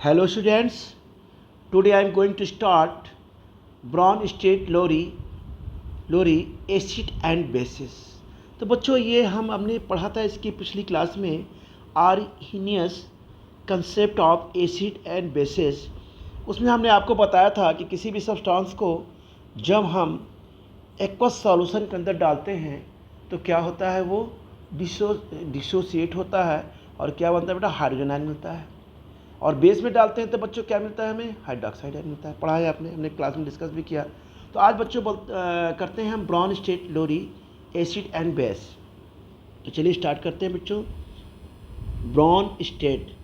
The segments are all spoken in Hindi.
Hello students, today I am going to start Bronsted Lowry acid and bases. तो बच्चों ये हम हमने पढ़ा था इसकी पिछली क्लास में Arrhenius concept of acid and basis. उसमें हमने आपको बताया था कि किसी भी सब्सटेंस को जब हम एक्वस सॉल्यूशन के अंदर डालते हैं तो क्या होता है, वो डिसोसिएट होता है और क्या बनता है बेटा, हाइड्रोजन आयन मिलता है। और बेस में डालते हैं तो बच्चों क्या मिलता है, हमें हाइड्रोक्साइड आयन मिलता है। पढ़ा है आपने, हमने क्लास में डिस्कस भी किया। तो आज बच्चों करते हैं हम Bronsted Lowry acid and base. तो चलिए स्टार्ट करते हैं बच्चों। Bronsted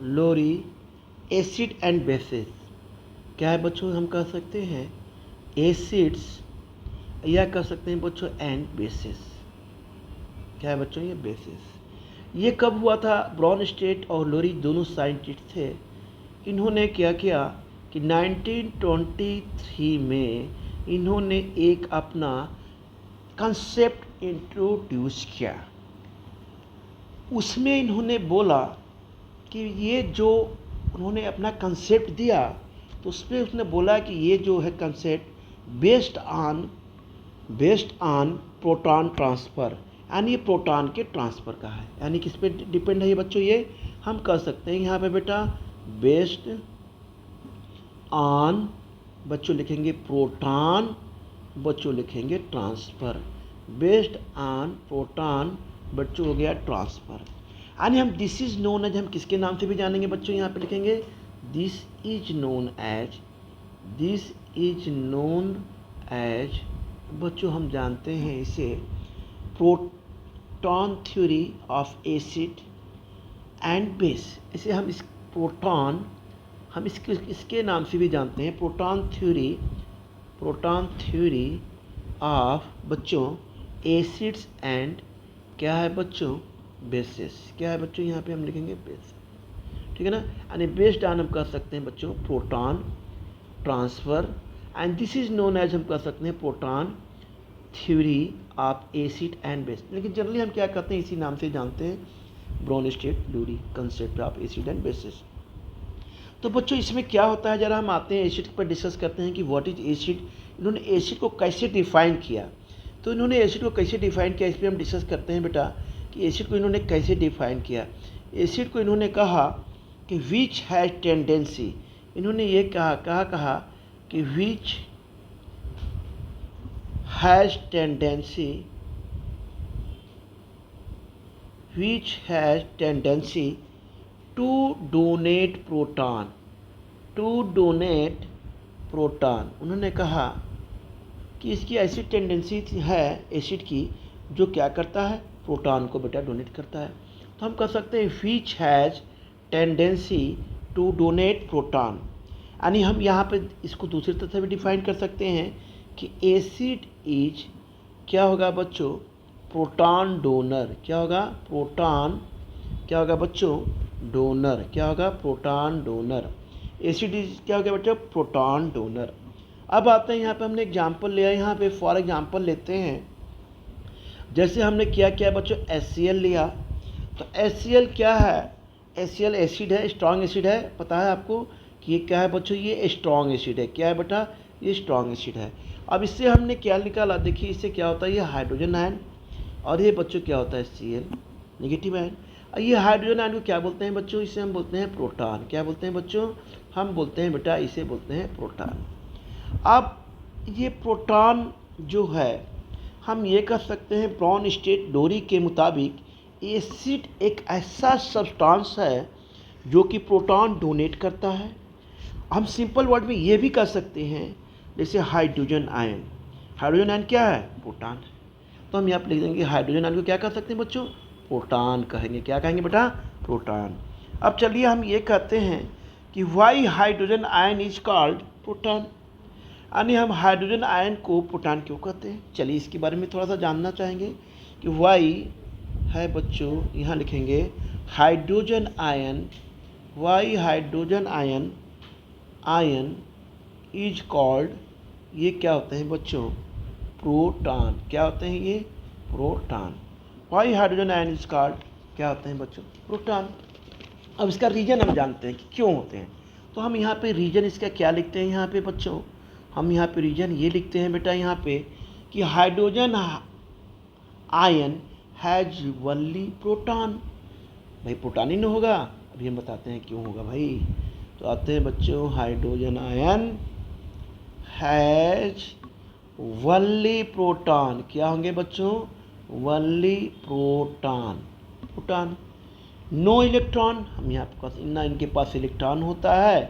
Lowry acid and bases. क्या है बच्चों, हम कह सकते हैं एसिड्स या कह सकते हैं बच्चों एंड बेसिस। क्या है बच्चों, ये बेसिस। ये कब हुआ था, ब्रॉन स्टेट और लोरी दोनों साइंटिस्ट थे। इन्होंने क्या किया कि 1923 में इन्होंने एक अपना कंसेप्ट इंट्रोड्यूस किया। उसमें इन्होंने बोला कि ये जो उन्होंने अपना कंसेप्ट दिया तो उसमें उसने बोला कि ये जो है concept based on proton transfer, यानी ये प्रोटॉन के ट्रांसफ़र का है। यानी किस पे डिपेंड है ये बच्चों, ये हम कह सकते हैं यहाँ पे बेटा बेस्ड ऑन, बच्चों लिखेंगे प्रोटॉन, बच्चों लिखेंगे ट्रांसफ़र। बेस्ड ऑन प्रोटॉन बच्चों हो गया ट्रांसफ़र। यानी हम दिस इज़ नोन एज, हम किसके नाम से भी जानेंगे बच्चों, यहाँ पे लिखेंगे दिस इज नोन एज बच्चों हम जानते हैं इसे proton theory of acid and base. इसे हम इस प्रोटॉन हम इसके नाम से भी जानते हैं प्रोटॉन थ्योरी ऑफ बच्चों एसिड्स एंड क्या है बच्चों, बेसिस। क्या है बच्चों, यहाँ पे हम लिखेंगे बेस, ठीक है ना। यानी बेस्ड ऑन हम कह सकते हैं बच्चों proton transfer, and this is known as हम कह सकते हैं proton theory of acid and base. लेकिन जनरली हम क्या कहते हैं, इसी नाम से जानते हैं Bronsted Lowry concept of acid and bases. तो बच्चों इसमें क्या होता है, जरा हम आते हैं एसिड पर डिस्कस करते हैं कि व्हाट इज एसिड। इन्होंने एसिड को कैसे डिफाइन किया, तो इन्होंने एसिड को कैसे डिफाइन किया इस पर हम डिस्कस करते हैं बेटा कि एसिड को इन्होंने कैसे डिफाइन किया। एसिड को इन्होंने कहा कि विच हैज़ टेंडेंसी, इन्होंने ये कहा कि which has tendency to donate proton. उन्होंने कहा कि इसकी ऐसी टेंडेंसी है एसिड की जो क्या करता है, प्रोटॉन को बेटा डोनेट करता है। तो हम कह सकते हैं which has tendency to donate proton. यानी हम यहाँ पे इसको दूसरी तरह से भी डिफाइन कर सकते हैं कि एसिड इज क्या होगा बच्चों, प्रोटॉन डोनर। क्या होगा, प्रोटॉन क्या होगा बच्चों, डोनर। क्या होगा, प्रोटॉन डोनर। एसिड इज क्या होगा बच्चों, प्रोटॉन डोनर। अब आते हैं यहाँ पे हमने एग्जाम्पल लिया है, यहाँ पे फॉर एग्जाम्पल लेते हैं। जैसे हमने क्या बच्चों HCl लिया, तो HCl क्या है, HCl एसिड है, स्ट्रॉन्ग एसिड है। पता है आपको कि ये क्या है बच्चों, ये स्ट्रॉन्ग एसिड है। क्या है बेटा, ये स्ट्रॉन्ग एसिड है। अब इससे हमने क्या निकाला, देखिए इससे क्या होता है, ये हाइड्रोजन आयन, और ये बच्चों क्या होता है Cl नेगेटिव आयन। और ये हाइड्रोजन आयन को क्या बोलते हैं बच्चों, इसे हम बोलते हैं प्रोटॉन। क्या बोलते हैं बच्चों, हम बोलते हैं बेटा इसे बोलते हैं प्रोटॉन। अब ये प्रोटॉन जो है हम ये कह सकते हैं ब्रॉन स्टेट लोरी के मुताबिक एसिड एक ऐसा सब्सटेंस है जो कि प्रोटॉन डोनेट करता है। हम सिंपल वर्ड में ये भी कह सकते हैं जैसे हाइड्रोजन आयन क्या है, प्रोटॉन है। तो हम यहाँ पर लिख देंगे हाइड्रोजन आयन को क्या कह सकते हैं बच्चों, प्रोटॉन कहेंगे। क्या कहेंगे बेटा, प्रोटॉन। अब चलिए हम ये कहते हैं कि Y hydrogen ion is called proton, यानी हम हाइड्रोजन आयन को प्रोटॉन क्यों कहते हैं। चलिए इसके बारे में थोड़ा सा जानना चाहेंगे कि वाई है बच्चों, यहाँ लिखेंगे hydrogen ion Y hydrogen ion is called, ये क्या होते हैं बच्चों, प्रोटॉन। क्या होते हैं ये, proton. Y hydrogen ion is called, क्या होते हैं बच्चों, प्रोटॉन। अब इसका रीजन हम जानते हैं कि क्यों होते हैं, तो हम यहाँ पे रीजन इसका क्या लिखते हैं यहाँ पे बच्चों, हम यहाँ पे रीजन ये लिखते हैं बेटा यहाँ पे कि hydrogen ion has only proton. भाई प्रोटॉन ही नहीं होगा, अभी हम बताते हैं क्यों होगा भाई। तो आते हैं बच्चों, hydrogen ion has only proton, क्या होंगे बच्चों, only proton, proton. No electron, हम यहाँ पे ना इनके पास इलेक्ट्रॉन होता है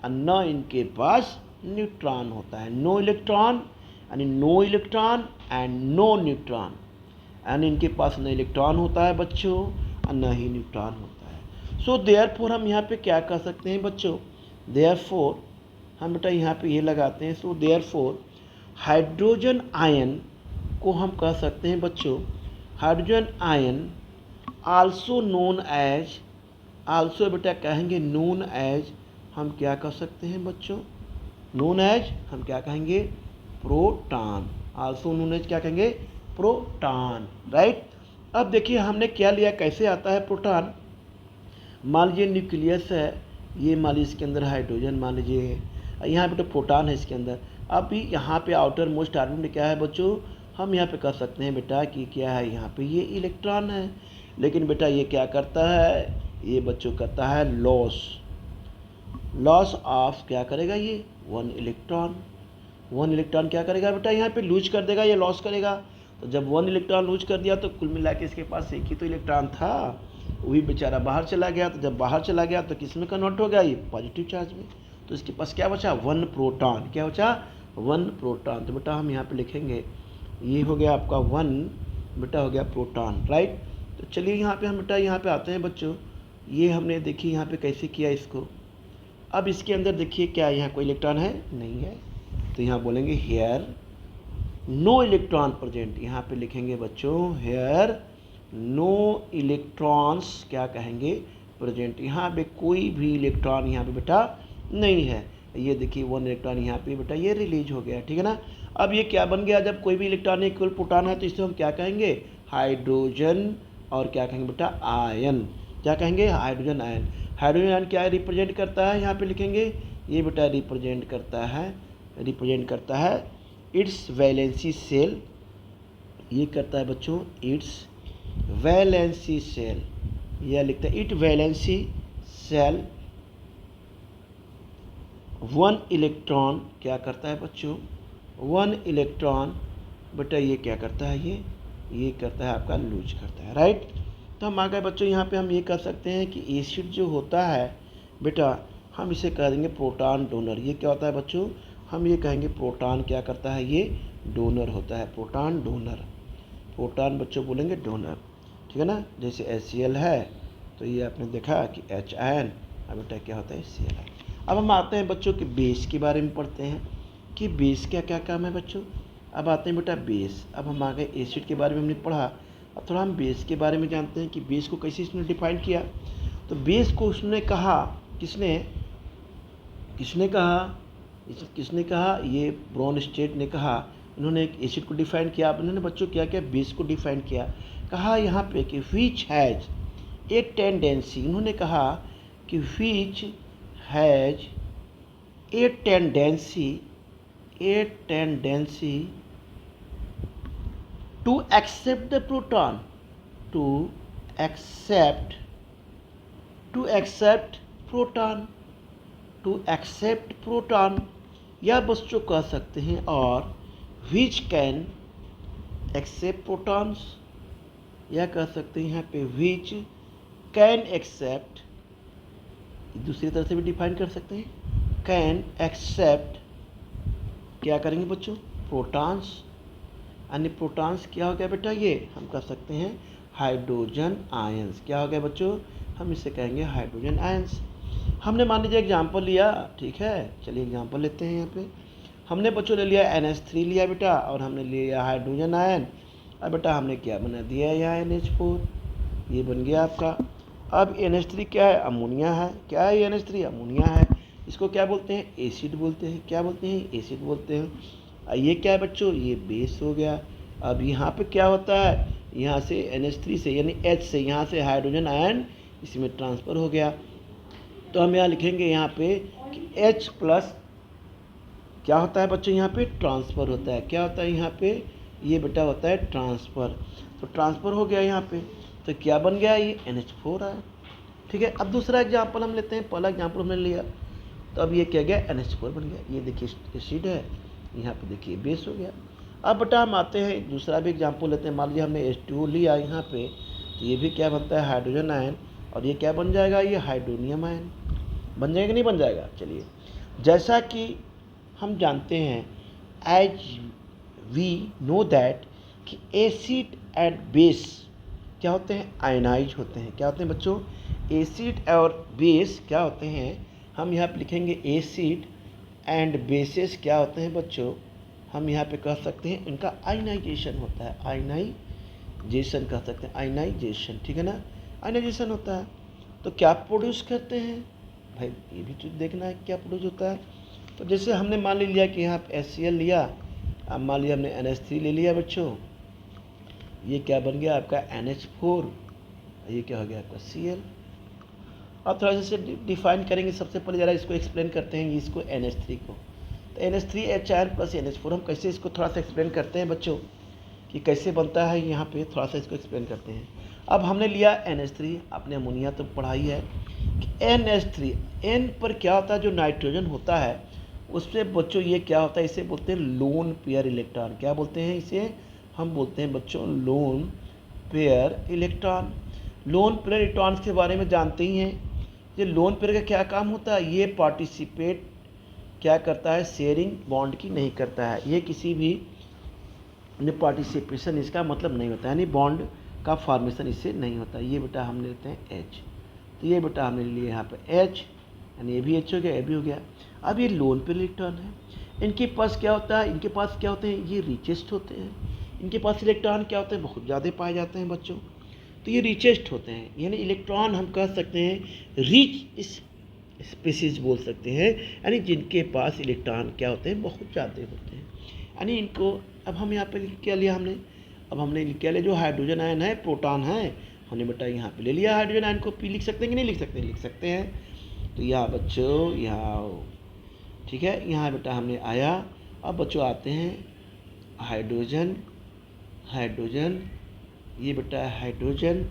और न इनके पास न्यूट्रॉन होता है। नो इलेक्ट्रॉन यानी no electron and no neutron, यानी इनके पास न इलेक्ट्रॉन होता है बच्चों और न ही न्यूट्रॉन होता है। सो देयरफॉर हम यहाँ पे क्या कर सकते हैं बच्चों, देयरफॉर हम बेटा यहाँ पे ये लगाते हैं। सो देयरफॉर हाइड्रोजन आयन को हम कह सकते हैं बच्चों, hydrogen ion also known as, also बेटा कहेंगे नोन एज, हम क्या कह सकते हैं बच्चों, नोन एज हम क्या कहेंगे, प्रोटॉन। आल्सो नोन एज क्या कहेंगे, प्रोटॉन, राइट। अब देखिए हमने क्या लिया, कैसे आता है प्रोटॉन। मान लीजिए न्यूक्लियस है, ये मान लीजिए इसके अंदर हाइड्रोजन मान लीजिए, यहाँ पे तो प्रोटॉन है इसके अंदर। अब भी यहाँ पे आउटर मोस्ट आर्बिट में क्या है बच्चों, हम यहाँ पे कह सकते हैं बेटा कि क्या है, यहाँ पे ये इलेक्ट्रॉन है। लेकिन बेटा ये क्या करता है, ये बच्चों करता है लॉस, लॉस ऑफ क्या करेगा ये, वन इलेक्ट्रॉन। वन इलेक्ट्रॉन क्या करेगा बेटा, यहाँ पे लूज कर देगा, ये लॉस करेगा। तो जब वन इलेक्ट्रॉन लूज कर दिया तो कुल मिला के इसके पास एक ही तो इलेक्ट्रॉन था, वही बेचारा बाहर चला गया। तो जब बाहर चला गया तो किस में कन्वर्ट हो गया, ये पॉजिटिव चार्ज में। तो इसके पास क्या बचा, वन प्रोटॉन। क्या बचा, वन प्रोटॉन। तो बेटा हम यहाँ पे लिखेंगे, ये हो गया आपका वन, बेटा हो गया प्रोटॉन, राइट। तो चलिए यहाँ पे हम बेटा यहाँ पे आते हैं बच्चों, ये हमने देखिए यहाँ पे कैसे किया इसको। अब इसके अंदर देखिए क्या यहाँ कोई इलेक्ट्रॉन है, नहीं है। तो यहाँ बोलेंगे हेयर नो इलेक्ट्रॉन प्रेजेंट, यहाँ पे लिखेंगे बच्चों हेयर नो इलेक्ट्रॉन्स, क्या कहेंगे, प्रेजेंट। यहाँ पे कोई भी इलेक्ट्रॉन यहाँ पे बेटा नहीं है। ये देखिए वन इलेक्ट्रॉन यहाँ पे बेटा ये रिलीज हो गया, ठीक है ना। अब ये क्या बन गया, जब कोई भी इलेक्ट्रॉन इक्वल प्रोटॉन है तो इसे हम क्या कहेंगे, हाइड्रोजन, और क्या कहेंगे बेटा, आयन। क्या कहेंगे, हाइड्रोजन आयन। हाइड्रोजन आयन क्या रिप्रेजेंट करता है, यहाँ पे लिखेंगे ये बेटा रिप्रेजेंट करता है इट्स वैलेंसी सेल। ये करता है बच्चों इट्स वैलेंसी सेल, यह लिखता है it valency shell. One electron क्या करता है बच्चों, वन इलेक्ट्रॉन बेटा ये क्या करता है, ये करता है आपका लूज करता है, राइट। तो हम आ गए बच्चों, यहाँ पे हम ये कर सकते हैं कि एसिड जो होता है बेटा हम इसे कह देंगे प्रोटॉन डोनर। ये क्या होता है बच्चों, हम ये कहेंगे प्रोटॉन क्या करता है, ये डोनर होता है, प्रोटॉन डोनर। प्रोटॉन बच्चों बोलेंगे डोनर, ठीक है ना। जैसे HCl है तो ये आपने देखा कि H आयन, अब बेटा क्या होता है Cl है। अब हम आते हैं बच्चों कि बेस के बारे में पढ़ते हैं कि बेस क्या क्या काम है बच्चों। अब आते हैं बेटा बेस। अब हम आ गए एसिड के बारे में हमने पढ़ा, अब थोड़ा हम बेस के बारे में जानते हैं कि बेस को कैसे इसने डिफाइन किया। तो बेस को उसने कहा, किसने कहा, ये ब्रोनस्टेड ने कहा। इन्होंने एक एसिड को डिफाइन किया। अब इन्होंने बच्चों क्या किया, बेस को डिफाइन किया। कहा यहाँ पे कि विच हैज़ ए टेंडेंसी, इन्होंने कहा कि which has a tendency to accept the proton, to accept proton, या बच्चों कह सकते हैं और विच कैन एक्सेप्ट प्रोटॉन्स, या कह सकते हैं यहाँ पे विच कैन एक्सेप्ट, दूसरी तरह से भी डिफाइन कर सकते हैं, कैन एक्सेप्ट क्या करेंगे बच्चों, प्रोटॉन्स। यानी प्रोटॉन्स क्या हो गया बेटा, ये हम कह सकते हैं हाइड्रोजन आयंस। क्या हो गया बच्चों, हम इसे कहेंगे हाइड्रोजन आयंस। हमने मान लीजिए एग्जाम्पल लिया, ठीक है, चलिए एग्जाम्पल लेते हैं। यहाँ पे हमने बच्चों ले लिया NH3 लिया बेटा, और हमने लिया हाइड्रोजन आयन। अब बेटा हमने क्या बना दिया यहाँ NH4, ये बन गया आपका। अब NH3 क्या है? अमोनिया है। क्या है NH3? अमोनिया है। इसको क्या बोलते हैं? एसिड बोलते हैं। क्या बोलते हैं? एसिड बोलते हैं। ये क्या है बच्चों? ये बेस हो गया। अब यहाँ पे क्या होता है? यहाँ से NH3 से यानी H से यहाँ से हाइड्रोजन आयन इसमें ट्रांसफ़र हो गया। तो हम यहाँ लिखेंगे यहाँ पे कि H प्लस क्या होता है बच्चों? यहाँ पे ट्रांसफ़र होता है। क्या होता है यहाँ पे? ये बेटा होता है ट्रांसफ़र। तो ट्रांसफ़र हो गया यहाँ पे, तो क्या बन गया? ये NH4 है। ठीक है। अब दूसरा एग्जाम्पल हम लेते हैं। पहला एग्जाम्पल हमने लिया, तो अब ये क्या गया? NH4 बन गया। ये देखिए एसिड है, यहाँ पे देखिए बेस हो गया। अब बेटा हम आते हैं दूसरा भी एग्जाम्पल लेते हैं। मान लीजिए हमने H2O लिया यहाँ पे, तो ये भी क्या बनता है? Hydrogen ion. और ये क्या बन जाएगा? ये हाइड्रोनियम आयन बन जाएगा, नहीं बन जाएगा? चलिए, जैसा कि हम जानते हैं, एज वी नो दैट कि एसिड एंड बेस क्या होते हैं? आयनाइज होते हैं। क्या होते हैं बच्चों? एसिड और बेस क्या होते हैं? हम यहाँ पे लिखेंगे एसिड एंड बेसिस क्या होते हैं बच्चों? हम यहाँ पे कह सकते हैं इनका आयनाइजेशन होता है। आयनाइजेशन कह सकते हैं, आयनाइजेशन। ठीक है ना? आयनाइजेशन होता है। तो क्या प्रोड्यूस करते हैं भाई? ये भी तो देखना है क्या प्रोड्यूस होता है। तो जैसे हमने मान लिया कि यहाँ पे HCl लिया, अब मान लिया हमने NH3 ले लिया बच्चों, ये क्या बन गया आपका? NH4। ये क्या हो गया आपका? Cl। अब थोड़ा सा डिफाइन करेंगे। सबसे पहले ज़रा इसको एक्सप्लेन करते हैं, इसको NH3 को। तो NH3H प्लस NH4 हम कैसे इसको थोड़ा सा एक्सप्लेन करते हैं बच्चों, कि कैसे बनता है। यहाँ पे थोड़ा सा इसको एक्सप्लेन करते हैं। अब हमने लिया NH3, आपने अमोनिया तो पढ़ाई है कि NH3 N पर क्या होता है? जो नाइट्रोजन होता है उससे बच्चों ये क्या होता है? इसे बोलते हैं लोन पेयर इलेक्ट्रॉन। क्या बोलते हैं इसे? हम बोलते हैं बच्चों lone pair electron. Lone pair electrons के बारे में जानते ही हैं। ये लोन पेयर का क्या काम होता है? ये पार्टिसिपेट क्या करता है? शेयरिंग बॉन्ड की नहीं करता है। ये किसी भी पार्टिसिपेशन इसका मतलब नहीं होता है, यानी बॉन्ड का फॉर्मेशन इससे नहीं होता। ये बेटा हम लेते हैं H। तो ये बेटा हमने लिए यहाँ पे H, यानी ये भी H हो गया, ये भी हो गया। अब ये लोन पेयर इलेक्ट्रॉन है। इनके पास क्या होता है? इनके पास क्या होते हैं? ये रिचेस्ट होते हैं। इनके पास इलेक्ट्रॉन क्या होते हैं? बहुत ज़्यादा पाए जाते हैं बच्चों। तो ये रिचेस्ट होते हैं, यानी इलेक्ट्रॉन हम कह सकते हैं रिच स्पीसीज बोल सकते हैं, यानी जिनके पास इलेक्ट्रॉन क्या होते हैं? बहुत ज़्यादा होते हैं। यानी इनको अब हम यहाँ पे क्या लिया हमने? अब हमने क्या लिया? जो हाइड्रोजन आयन है, प्रोटॉन है, हमने बेटा यहाँ पे ले लिया हाइड्रोजन आयन को। पी लिख सकते हैं कि नहीं लिख सकते? लिख सकते हैं। तो यहाँ बच्चों यहाँ, ठीक है, यहाँ बेटा हमने आया। अब बच्चों आते हैं हाइड्रोजन, हाइड्रोजन, ये बेटा हाइड्रोजन,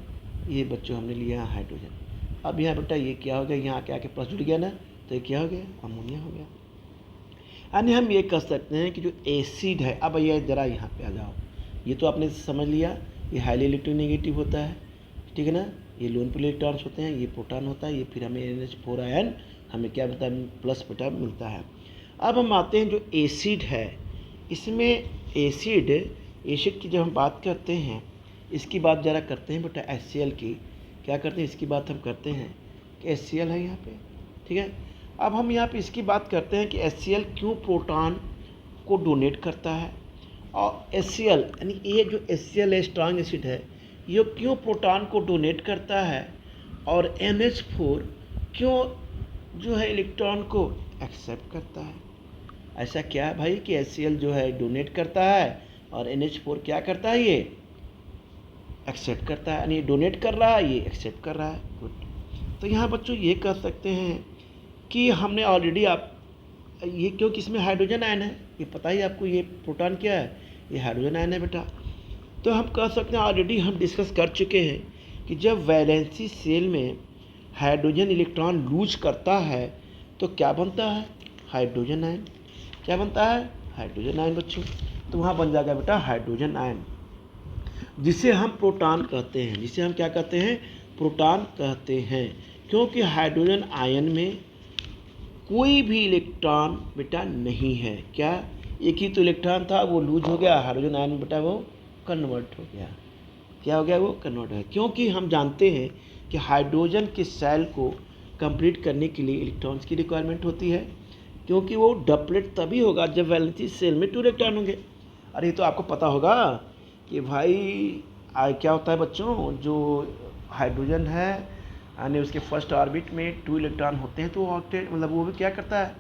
ये बच्चों हमने लिया हाइड्रोजन। अब यहाँ बेटा ये क्या हो गया? यहाँ के आके प्लस जुड़ गया ना, तो ये क्या हो गया? अमोनिया हो गया। यानी हम ये कह सकते हैं कि जो एसिड है, अब ये ज़रा यहाँ पे आ जाओ, ये तो आपने समझ लिया, ये हाईली इलेक्ट्रोनेगेटिव होता है। ठीक है ना? ये लोन पेयर इलेक्ट्रॉन्स होते हैं, ये प्रोटॉन होता है, ये फिर हमें NH4 आयन हमें क्या मिलता है? प्लस बेटा मिलता है। अब हम आते हैं जो एसिड है, इसमें एसिड की जब हम बात करते हैं, इसकी बात ज़रा करते हैं बेटा HCl की। क्या करते हैं? इसकी बात हम करते हैं कि HCl है यहाँ पे। ठीक है। अब हम यहाँ पे इसकी बात करते हैं कि HCl क्यों प्रोटॉन को डोनेट करता है, और HCl यानी ये जो HCl है, स्ट्रॉन्ग एसिड है, ये क्यों प्रोटॉन को डोनेट करता है, और NH4 क्यों जो है इलेक्ट्रॉन को एक्सेप्ट करता है। ऐसा क्या है भाई कि HCl जो है डोनेट करता है और NH4 क्या करता है? ये एक्सेप्ट करता है, यानी ये डोनेट कर रहा है, ये एक्सेप्ट कर रहा है। गुड। तो यहाँ बच्चों ये कह सकते हैं कि हमने ऑलरेडी आप ये, क्योंकि इसमें हाइड्रोजन आयन है, ये पता ही आपको, ये प्रोटॉन क्या है? ये हाइड्रोजन आयन है बेटा। तो हम कह सकते हैं ऑलरेडी हम डिस्कस कर चुके हैं कि जब वैलेंसी सेल में हाइड्रोजन इलेक्ट्रॉन लूज करता है तो क्या बनता है? Hydrogen ion. क्या बनता है? हाइड्रोजन आयन बच्चों। तो वहाँ बन जाएगा बेटा हाइड्रोजन आयन, जिसे हम प्रोटॉन कहते हैं। जिसे हम क्या कहते हैं? प्रोटॉन कहते हैं। क्योंकि हाइड्रोजन आयन में कोई भी इलेक्ट्रॉन बेटा नहीं है। क्या? एक ही तो इलेक्ट्रॉन था, वो लूज हो गया, हाइड्रोजन आयन में बेटा वो कन्वर्ट हो गया। क्या हो गया? वो कन्वर्ट हो गया। क्योंकि हम जानते हैं कि हाइड्रोजन के सेल को कंप्लीट करने के लिए इलेक्ट्रॉन्स की रिक्वायरमेंट होती है, क्योंकि वो डबलेट तभी होगा जब वैलेंसी सेल में 2 इलेक्ट्रॉन होंगे। अरे ये तो आपको पता होगा कि भाई क्या होता है बच्चों, जो हाइड्रोजन है यानी उसके फर्स्ट ऑर्बिट में 2 इलेक्ट्रॉन होते हैं, तो ऑक्टेट मतलब वो भी क्या करता है,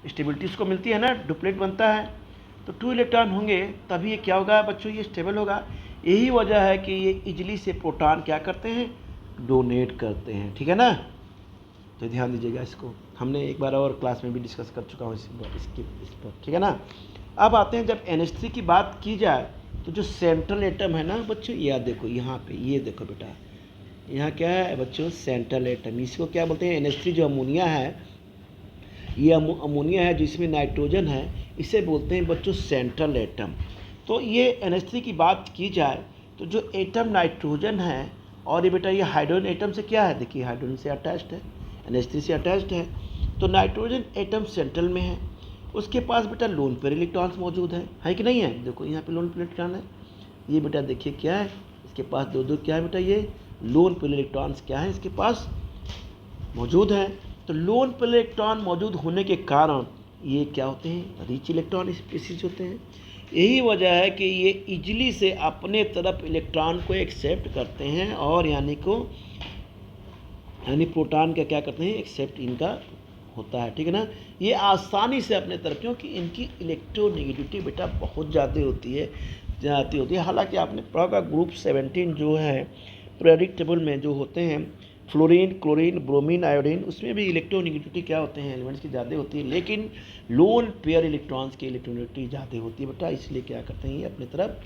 स्टेबिलिटी उसको मिलती है ना, डुप्लेट बनता है। तो 2 इलेक्ट्रॉन होंगे तभी ये क्या होगा बच्चों, ये स्टेबल होगा। यही वजह है कि ये इजली से प्रोटॉन क्या करते हैं, डोनेट करते हैं, ठीक है ना। तो ध्यान दीजिएगा इसको, हमने एक बार और क्लास में भी डिस्कस कर चुका हूँ इस पर, ठीक है ना। अब आते हैं, जब NH3 की बात की जाए तो जो सेंट्रल एटम है ना बच्चों, यह देखो यहाँ पे, ये देखो बेटा, यहाँ क्या है बच्चों, सेंट्रल एटम। इसको क्या बोलते हैं, NH3 जो अमोनिया है, ये अमोनिया है जिसमें नाइट्रोजन है, इसे बोलते हैं बच्चों सेंट्रल एटम। तो ये NH3 की बात की जाए तो जो एटम नाइट्रोजन है, और ये बेटा ये हाइड्रोजन एटम से क्या है, देखिए हाइड्रोजन से अटैच्ड है, NH3 से अटैच्ड है। तो नाइट्रोजन एटम सेंट्रल में है, उसके पास बेटा लोन पेयर इलेक्ट्रॉन्स मौजूद है कि नहीं है, देखो यहाँ पे लोन पेयर इलेक्ट्रॉन है, ये बेटा देखिए क्या है, इसके पास दो क्या है बेटा, ये लोन पेयर इलेक्ट्रॉन्स क्या है इसके पास मौजूद हैं। तो लोन पेयर इलेक्ट्रॉन मौजूद होने के कारण ये क्या होते हैं, रिच इलेक्ट्रॉन स्पीसीज होते हैं। यही वजह है कि ये इजली से अपने तरफ इलेक्ट्रॉन को एक्सेप्ट करते हैं, और यानी प्रोटॉन का क्या करते हैं, एक्सेप्ट इनका होता है, ठीक है ना। ये आसानी से अपने तरफ, क्योंकि इनकी इलेक्ट्रोनेगेटिविटी बेटा बहुत ज़्यादा होती है। हालांकि आपने पढ़ा होगा ग्रुप 17 जो है पीरियोडिक टेबल में जो होते हैं, फ्लोरीन, क्लोरीन, ब्रोमीन, आयोडीन, उसमें भी इलेक्ट्रोनेगेटिविटी क्या होते हैं, एलिमेंट्स की ज़्यादा होती है, लेकिन लोन पेयर इलेक्ट्रॉन्स की इलेक्ट्रोनेगेटिविटी ज़्यादा होती है बेटा। इसलिए क्या करते हैं, ये अपनी तरफ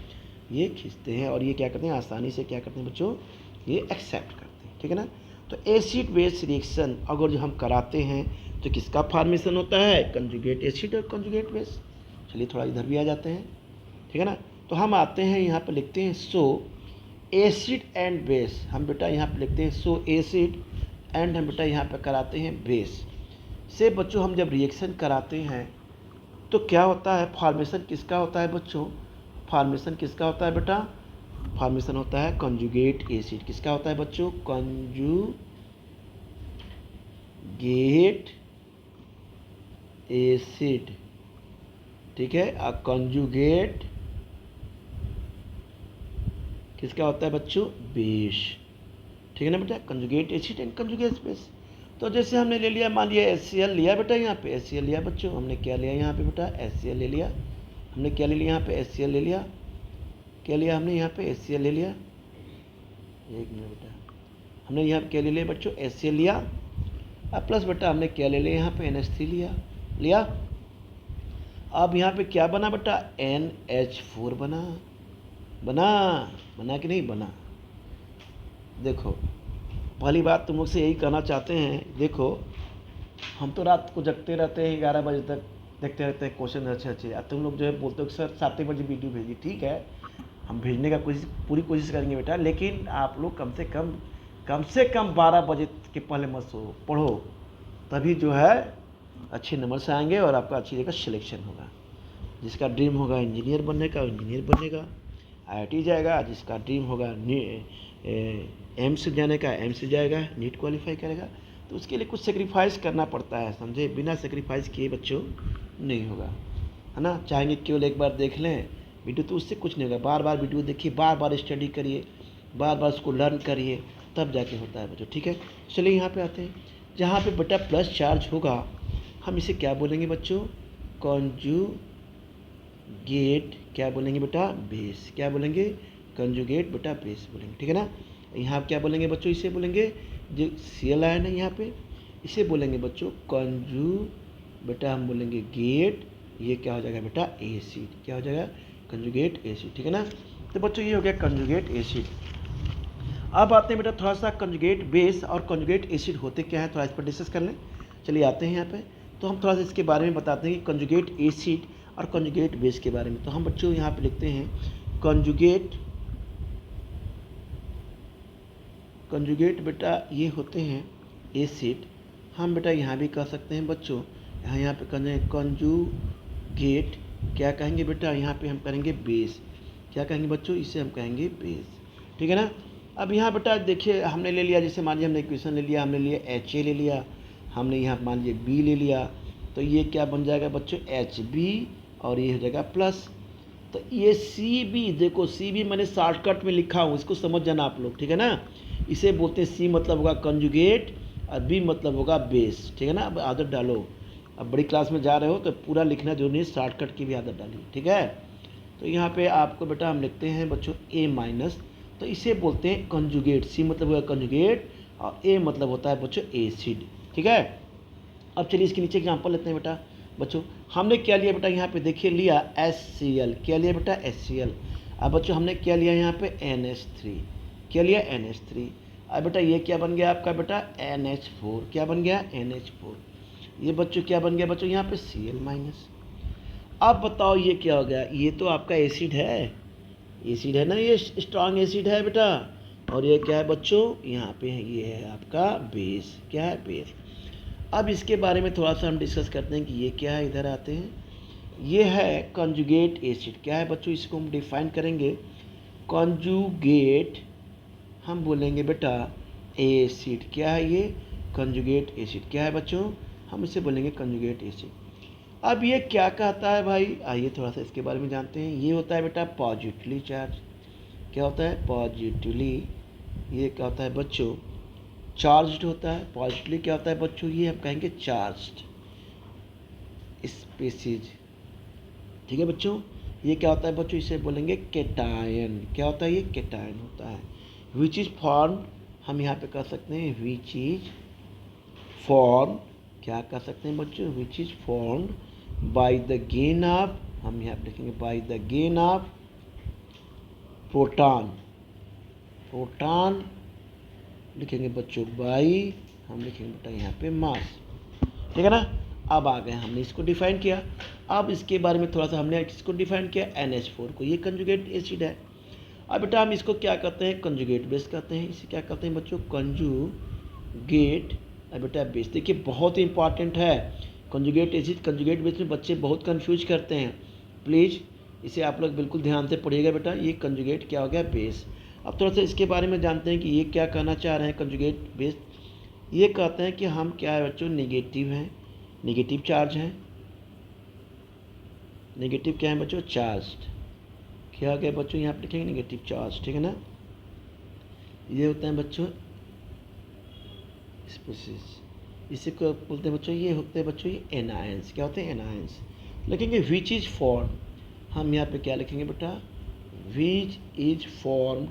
ये खींचते हैं, और ये क्या करते हैं, आसानी से क्या करते हैं बच्चों, ये एक्सेप्ट करते हैं, ठीक है ना। तो एसिड बेस रिएक्शन अगर जो हम कराते हैं तो किसका फॉर्मेशन होता है, कंजुगेट एसिड और कंजुगेट बेस। चलिए थोड़ा इधर भी आ जाते हैं, ठीक है ना। तो हम आते हैं यहाँ पर लिखते हैं सो एसिड एंड बेस, हम बेटा यहाँ पे लिखते हैं सो एसिड एंड हम बेटा यहाँ पे कराते हैं बेस से। बच्चों हम जब रिएक्शन कराते हैं तो क्या होता है, फॉर्मेशन किसका होता है बच्चों, फॉर्मेशन किसका होता है बेटा, फॉर्मेशन होता है कंजुगेट एसिड। किसका होता है बच्चों, कंजुगेट एसिड, ठीक है। कंजुगेट किसका होता है बच्चों, बेस, ठीक है ना बेटा, conjugate acid and conjugate base. तो जैसे हमने ले लिया, मान लिया HCl लिया बेटा, यहाँ पे HCl लिया बच्चों, हमने क्या लिया यहाँ पे बेटा, HCl ले लिया, हमने क्या ले लिया यहाँ पे, HCl ले लिया, क्या लिया हमने यहाँ पे, HCl ले लिया, एक मिनट बेटा, हमने यहाँ पे क्या ले लिया बच्चों, HCl लिया, अब प्लस बेटा हमने क्या ले लिया यहाँ पे, NH3 लिया। अब यहाँ पे क्या बना बेटा, NH4 बना कि नहीं बना। देखो पहली बात तुम लोग से यही कहना चाहते हैं, देखो हम तो रात को जगते रहते हैं, 11 बजे तक देखते रहते हैं क्वेश्चन अच्छे। अब तुम लोग जो है बोलते हो कि सर 7 बजे वीडियो भेजिए, ठीक है हम भेजने का पूरी कोशिश करेंगे बेटा, लेकिन आप लोग कम से कम 12 बजे के पहले मत सो, पढ़ो, तभी जो है अच्छे नंबर से आएंगे और आपका अच्छी जगह सिलेक्शन होगा। जिसका ड्रीम होगा इंजीनियर बनने का, इंजीनियर बनेगा, IIT जाएगा। जिसका ड्रीम होगा एम्स जाने का, एम्स जाएगा, नीट क्वालिफाई करेगा। तो उसके लिए कुछ सेक्रीफाइस करना पड़ता है, समझे, बिना सेक्रीफाइस किए बच्चों नहीं होगा, है ना। चाहेंगे केवल एक बार देख लें वीडियो तो उससे कुछ नहीं होगा, बार बार वीडियो देखिए, बार बार स्टडी करिए, बार बार उसको लर्न करिए, तब जाके होता है बच्चों, ठीक है। चलिए यहाँ पे आते हैं, जहाँ पे बेटा प्लस चार्ज होगा हम इसे क्या बोलेंगे बच्चों, कंजुगेट, क्या बोलेंगे बेटा, बेस, क्या बोलेंगे, कंजुगेट बेटा बेस बोलेंगे, ठीक है ना। यहाँ क्या बोलेंगे बच्चों, इसे बोलेंगे जो Cl आयन है यहाँ पे, इसे बोलेंगे बच्चों बेटा हम बोलेंगे गेट, ये क्या हो जाएगा बेटा, एसिड, क्या हो जाएगा, कंजुगेट एसिड, ठीक है ना। तो बच्चों ये हो गया कंजुगेट एसिड। अब आते हैं बेटा थोड़ा सा कंजुगेट बेस और कंजुगेट एसिड होते क्या है, थोड़ा इस पर डिस्कस कर लें। चलिए आते हैं यहाँ पे, तो हम थोड़ा सा इसके बारे में बताते हैं कि कंजुगेट एसिड और कंजुगेट बेस के बारे में। तो हम बच्चों यहाँ पे लिखते हैं कंजुगेट बेटा ये होते हैं एसिड, हम बेटा यहाँ भी कह सकते हैं बच्चों, यहाँ पे कंजुगेट क्या कहेंगे बेटा, यहाँ पे हम करेंगे बेस, क्या कहेंगे बच्चों, इसे हम कहेंगे बेस, ठीक है ना। अब यहाँ बेटा देखिए हमने ले लिया, जैसे मान लीजिए हमने इक्वेशन ले लिया, हमने लिया HA ले लिया, हमने यहाँ मान लीजिए B ले लिया, तो ये क्या बन जाएगा बच्चों, HB, और ये हो जाएगा प्लस। तो ये CB, देखो CB मैंने शॉर्टकट में लिखा हूँ, इसको समझ जाना आप लोग, ठीक है ना। इसे बोलते हैं सी मतलब होगा कंजुगेट और बी मतलब होगा बेस, ठीक है ना। अब आदत डालो, अब बड़ी क्लास में जा रहे हो तो पूरा लिखना जो नहीं, शॉर्टकट की भी आदत डाली, ठीक है। तो यहाँ पे आपको बेटा हम लिखते हैं बच्चों ए माइनस, तो इसे बोलते हैं कंजुगेट, सी मतलब होगा कंजुगेट और ए मतलब होता है बच्चों एसिड, ठीक है। अब चलिए इसके नीचे एग्जाम्पल लेते हैं बेटा। बच्चों हमने क्या लिया बेटा, यहाँ पे देखिए लिया HCl, क्या लिया बेटा HCl। अब बच्चों हमने क्या लिया यहाँ पे NH3, क्या लिया NH3। अब बेटा ये क्या बन गया आपका बेटा NH4, क्या बन गया NH4। ये बच्चों क्या बन गया बच्चों यहाँ पे Cl माइनस। अब बताओ ये क्या हो गया, ये तो आपका एसिड है, एसिड है ना, ये स्ट्रॉन्ग एसिड है बेटा। और ये क्या है बच्चों, यहाँ पे ये है आपका बेस, क्या है बेस। अब इसके बारे में थोड़ा सा हम डिस्कस करते हैं कि ये क्या है, इधर आते हैं। ये है कंजुगेट एसिड, क्या है बच्चों, इसको हम डिफाइन करेंगे। कंजुगेट हम बोलेंगे बेटा एसिड, क्या है ये कंजुगेट एसिड, क्या है बच्चों, हम इसे बोलेंगे कंजुगेट एसिड। अब ये क्या कहता है भाई, आइए थोड़ा सा इसके बारे में जानते हैं। ये होता है बेटा पॉजिटिवली चार्ज, क्या होता है पॉजिटिवली, ये क्या होता है बच्चों चार्ज्ड होता है। पॉजिटिवली क्या होता है बच्चों, ये हम कहेंगे चार्ज्ड स्पीसीज, ठीक है बच्चों। ये क्या होता है बच्चों, इसे बोलेंगे केटायन, क्या होता है ये केटायन होता है। विच इज फॉर्म, हम यहाँ पे कह सकते हैं विच इज फॉर्म, क्या कह सकते हैं बच्चों, which is formed by the gain of, हम यहाँ पे लिखेंगे by the gain of proton, proton लिखेंगे बच्चों बाई, हम लिखेंगे बेटा यहाँ पे मास, ठीक है ना। अब आ गए, हमने इसको डिफाइन किया। अब इसके बारे में थोड़ा सा हमने इसको डिफाइन किया NH4 को, ये कंजुगेट एसिड है। अब बेटा हम इसको क्या कहते हैं, कंजुगेट बेस कहते हैं। इसे क्या कहते हैं बच्चों, कंजुगेट अब बेटा बेस। देखिए बहुत ही इंपॉर्टेंट है कंजुगेट एसिड कंजुगेट बेस में, बच्चे बहुत कंफ्यूज करते हैं। प्लीज़ इसे आप लोग बिल्कुल ध्यान से पढ़िएगा बेटा। ये कंजुगेट क्या हो गया बेस। अब थोड़ा सा इसके बारे में जानते हैं कि ये क्या कहना चाह रहे हैं कंजुगेट बेस। ये कहते हैं कि हम क्या है बच्चों, नेगेटिव हैं, नेगेटिव चार्ज हैं, नेगेटिव क्या है बच्चों चार्ज्ड, क्या हो गया बच्चों यहाँ पे लिखेंगे नेगेटिव चार्ज, ठीक है ना। ये होता है बच्चों स्पीसीज, इसी को बोलते हैं बच्चों, ये होते हैं बच्चों ये एनायंस, क्या होते हैं एनायंस। लिखेंगे विच इज फॉर्म, हम यहाँ पे क्या लिखेंगे बेटा, which is formed,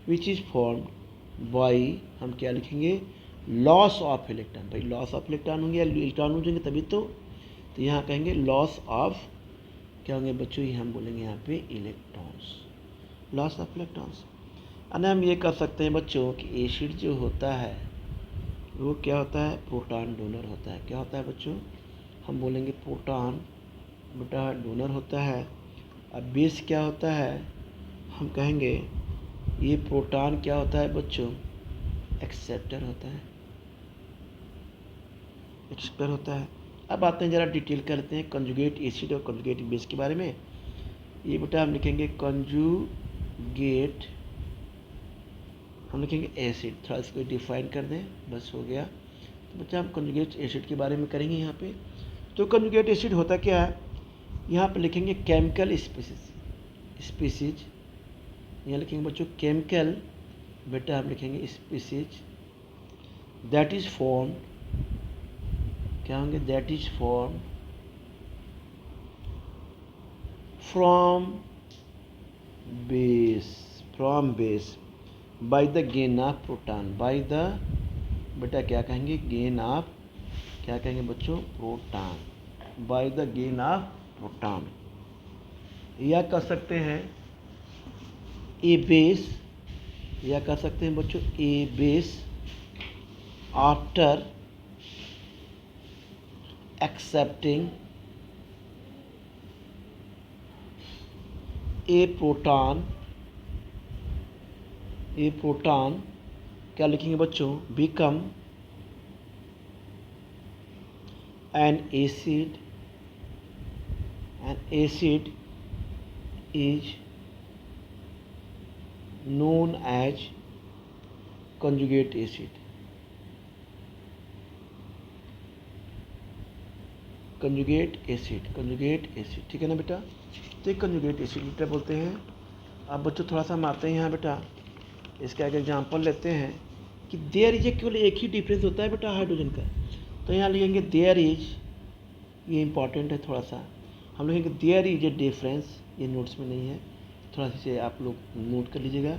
which is formed by, हम क्या लिखेंगे लॉस ऑफ इलेक्ट्रॉन। भाई लॉस ऑफ इलेक्ट्रॉन होंगे या इलेक्ट्रॉन हो जाएंगे तभी तो यहाँ कहेंगे लॉस ऑफ, क्या होंगे बच्चों, ये हम बोलेंगे यहाँ पे इलेक्ट्रॉन्स, लॉस ऑफ इलेक्ट्रॉन्स। और हम ये कर सकते हैं बच्चों कि एसिड जो होता है वो क्या होता है, प्रोटॉन डोनर होता है, क्या होता है बच्चों, हम बोलेंगे प्रोटॉन बेटा डोनर होता है। अब बेस क्या होता है, हम कहेंगे ये प्रोटॉन क्या होता है बच्चों, एक्सेप्टर होता है, एक्सेप्टर होता है। अब आते हैं ज़रा डिटेल करते हैं कंजुगेट एसिड और कंजुगेट बेस के बारे में। ये बेटा हम लिखेंगे कंजुगेट, हम लिखेंगे एसिड, थोड़ा इसको डिफाइन कर दें बस हो गया। तो बच्चा हम कंजुगेट एसिड के बारे में करेंगे यहाँ पे। तो कंजुगेट एसिड होता क्या है, यहाँ पे लिखेंगे केमिकल स्पीसीज, यहाँ लिखेंगे बच्चों केमिकल, बेटा हम लिखेंगे स्पीसीज दैट इज फॉर्म, क्या होंगे that is form from base, from base by the gain of proton, by the बेटा क्या कहेंगे गेन ऑफ, क्या कहेंगे बच्चों proton, by the gain of proton. या कह सकते हैं ए बेस, या कह सकते हैं बच्चों ए बेस आफ्टर एक्सेप्टिंग ए प्रोटॉन, ए प्रोटॉन क्या लिखेंगे बच्चों become an acid, N acid is known as conjugate acid, conjugate acid, conjugate acid, ठीक है ना बेटा। तो कंजुगेट एसिड बेटा बोलते हैं। अब बच्चों थोड़ा सा हम आते हैं यहाँ बेटा इसका एक एग्जांपल लेते हैं कि देयर इज केवल एक ही डिफरेंस होता है बेटा हाइड्रोजन का। तो यहाँ लिखेंगे देयर इज, ये इंपॉर्टेंट है थोड़ा सा, हम लिखेंगे देयर इज ए डिफरेंस, ये नोट्स में नहीं है, थोड़ा सा आप लोग नोट कर लीजिएगा।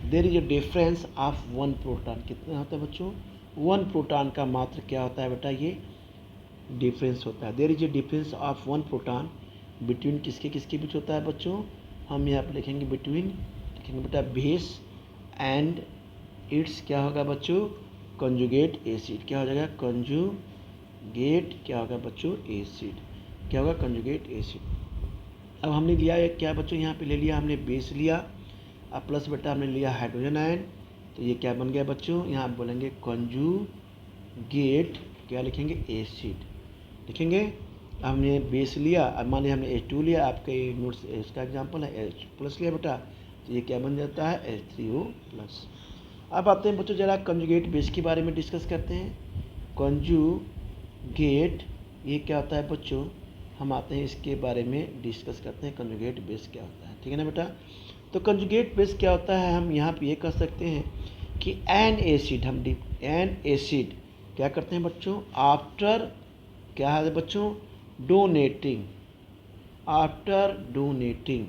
There is a difference of 1 proton, कितना होता है बच्चों, 1 प्रोटॉन का मात्र क्या होता है बेटा, ये डिफरेंस होता है। There is a difference of 1 proton between किसके किसके बीच होता है बच्चों, हम यहाँ पे लिखेंगे बिटवीन, लिखेंगे बेटा बेस एंड इट्स क्या होगा बच्चों, कंजुगेट एसिड, क्या हो जाएगा कंजुगेट, क्या होगा बच्चों एसिड, क्या होगा कंजुगेट एसिड। अब हमने लिया एक क्या बच्चों, यहाँ पे ले लिया हमने बेस लिया, अब प्लस बेटा हमने लिया हाइड्रोजन आयन, तो ये क्या बन गया बच्चों, यहाँ आप बोलेंगे कंजुगेट, क्या लिखेंगे एसिड, लिखेंगे। अब हमने बेस लिया, अब मान लिया हमने H2 लिया, आपके नोट्स इसका एग्जांपल है H प्लस लिया बेटा, तो ये क्या बन जाता है H3O प्लस। अब आते हैं बच्चों जरा कंजुगेट बेस के बारे में डिस्कस करते हैं। कंजुगेट ये क्या होता है बच्चों, हम आते हैं इसके बारे में डिस्कस करते हैं, कंजुगेट बेस क्या होता है, ठीक है ना बेटा। तो कंजुगेट बेस क्या होता है, हम यहाँ पे ये कह सकते हैं कि एन एसिड, हम एन एसिड क्या करते हैं बच्चों, आफ्टर क्या है बच्चों, डोनेटिंग, आफ्टर डोनेटिंग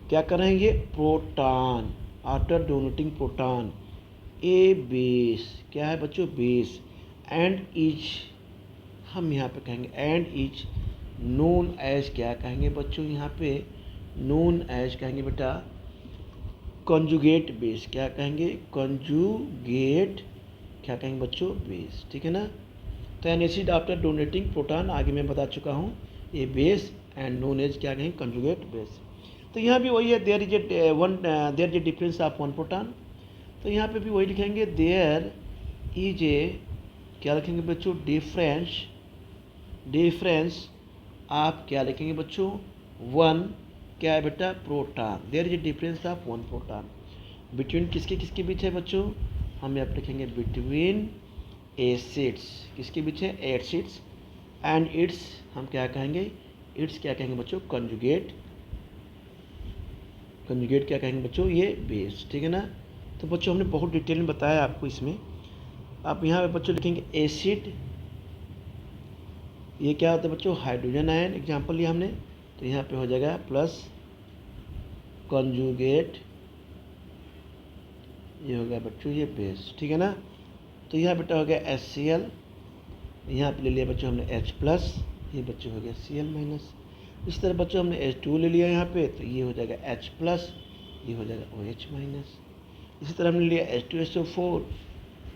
क्या करेंगे, प्रोटॉन, आफ्टर डोनेटिंग प्रोटॉन ए बेस, क्या है बच्चों बेस, एंड इज, हम यहाँ पे कहेंगे एंड इज नोन एज, क्या कहेंगे बच्चों यहाँ पे नोन एज, कहेंगे बेटा कंजुगेट बेस, क्या कहेंगे कंजुगेट, क्या कहेंगे बच्चों बेस, ठीक है ना। तो N acid after donating proton, आगे मैं बता चुका हूँ, ये बेस एंड नोन एज क्या कहेंगे कंजुगेट बेस। तो यहाँ भी वही है, there is a difference of 1 proton, तो यहाँ पे भी वही लिखेंगे देयर इज ए, क्या लिखेंगे बच्चों डिफरेंस आप क्या लिखेंगे बच्चों 1, क्या है बेटा proton, there is a difference of 1 proton between किसके किसके बीच है बच्चों, हम यहाँ पे लिखेंगे बिटवीन एसिड्स, किसके बीच है एसिड्स, एंड इट्स हम क्या कहेंगे, इट्स क्या कहेंगे बच्चों कंजुगेट क्या कहेंगे बच्चों ये बेस, ठीक है ना। तो बच्चों हमने बहुत डिटेल में बताया आपको इसमें। आप यहाँ पे बच्चों लिखेंगे एसिड, ये क्या होता है बच्चों हाइड्रोजन आयन, एग्जांपल लिया हमने, तो यहाँ पे हो जाएगा प्लस कंजुगेट, ये हो गया बच्चों ये बेस, ठीक है ना। तो यहाँ बेटा हो गया HCl, यहाँ पे ले लिया बच्चों हमने H प्लस, ये बच्चों हो गया Cl माइनस। इस तरह बच्चों हमने H2 ले लिया यहाँ पे, तो ये हो जाएगा H प्लस, ये हो जाएगा OH माइनस। इसी तरह हमने लिया H2SO4,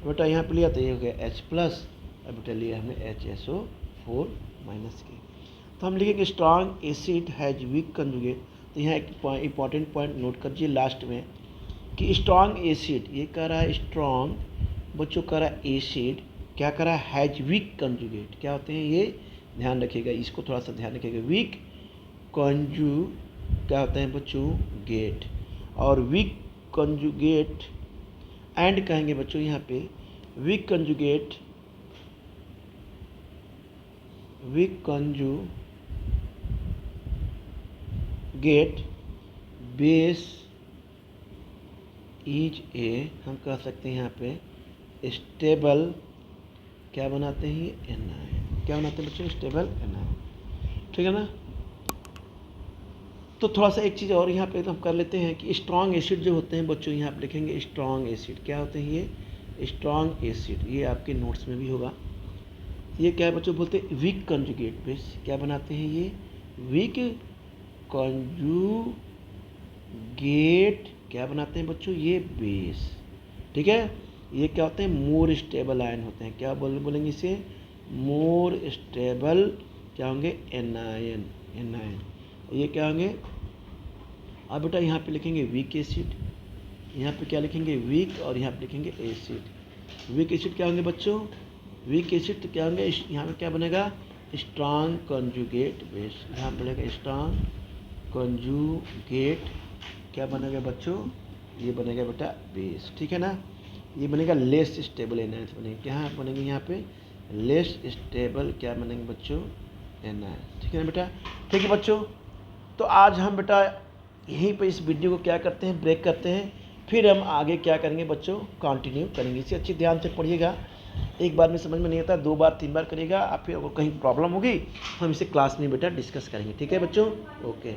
बेटा यहाँ पे लिया तो ये हो गया H प्लस, अब बेटा लिया हमने HSO4 माइनस की। तो हम लिखेंगे strong acid has week conjugate, तो यहाँ एक इंपॉर्टेंट पॉइंट नोट कर दीजिए लास्ट में कि स्ट्रॉन्ग एसिड, ये कह रहा है स्ट्रॉन्ग बच्चों कह रहा है एसिड, क्या कह रहा है हैज वीक कंजुगेट, क्या होते हैं ये ध्यान रखिएगा, इसको थोड़ा सा ध्यान रखिएगा, वीक कंजू क्या होता है बच्चों गेट, और वीक कंजुगेट एंड कहेंगे बच्चों यहाँ पे weak conjugate base is a, हम कह सकते हैं यहाँ पे स्टेबल, क्या बनाते हैं ये एनायन, क्या बनाते हैं बच्चों स्टेबल एनायन, ठीक है ना। तो थोड़ा सा एक चीज़ और यहाँ पे तो हम कर लेते हैं कि स्ट्रॉन्ग एसिड जो होते हैं बच्चों, यहाँ पे लिखेंगे स्ट्रॉन्ग एसिड, क्या होते हैं ये स्ट्रॉन्ग एसिड, ये आपके नोट्स में भी होगा। ये क्या है बच्चों बोलते हैं वीक कंजुगेट बेस, क्या बनाते हैं ये वीक कंजुगेट, क्या बनाते हैं बच्चों ये बेस, ठीक है। ये क्या होते हैं मोर स्टेबल आयन होते हैं, क्या बोलेंगे इसे मोर स्टेबल, क्या होंगे एनायन, ये क्या होंगे। अब बेटा यहाँ पे लिखेंगे वीक एसिड, यहाँ पे क्या लिखेंगे वीक, और यहाँ पे लिखेंगे एसिड। वीक एसिड क्या होंगे बच्चों, वीक एसिड तो क्या होंगे, यहाँ पे क्या बनेगा स्ट्रॉन्ग कंजुगेट बेस, यहाँ बनेगा स्ट्रॉन्ग कंजुगेट, क्या बनेगा बच्चों ये बनेगा बेटा बेस, ठीक है ना। ये बनेगा लेस स्टेबल एनायन बनेगा, क्या बनेंगे यहाँ पे लेस स्टेबल, क्या बनेंगे बच्चों एनायन, ठीक है ना बेटा। ठीक है बच्चों, तो आज हम बेटा यहीं पे इस वीडियो को क्या करते हैं ब्रेक करते हैं, फिर हम आगे क्या करेंगे बच्चों, कंटिन्यू करेंगे। इसे अच्छी ध्यान से पढ़िएगा। एक बार में समझ में नहीं आता, 2 बार 3 बार करिएगा। आप फिर अगर कहीं प्रॉब्लम होगी हम इसे क्लास में बेटा डिस्कस करेंगे। ठीक है बच्चों, ओके।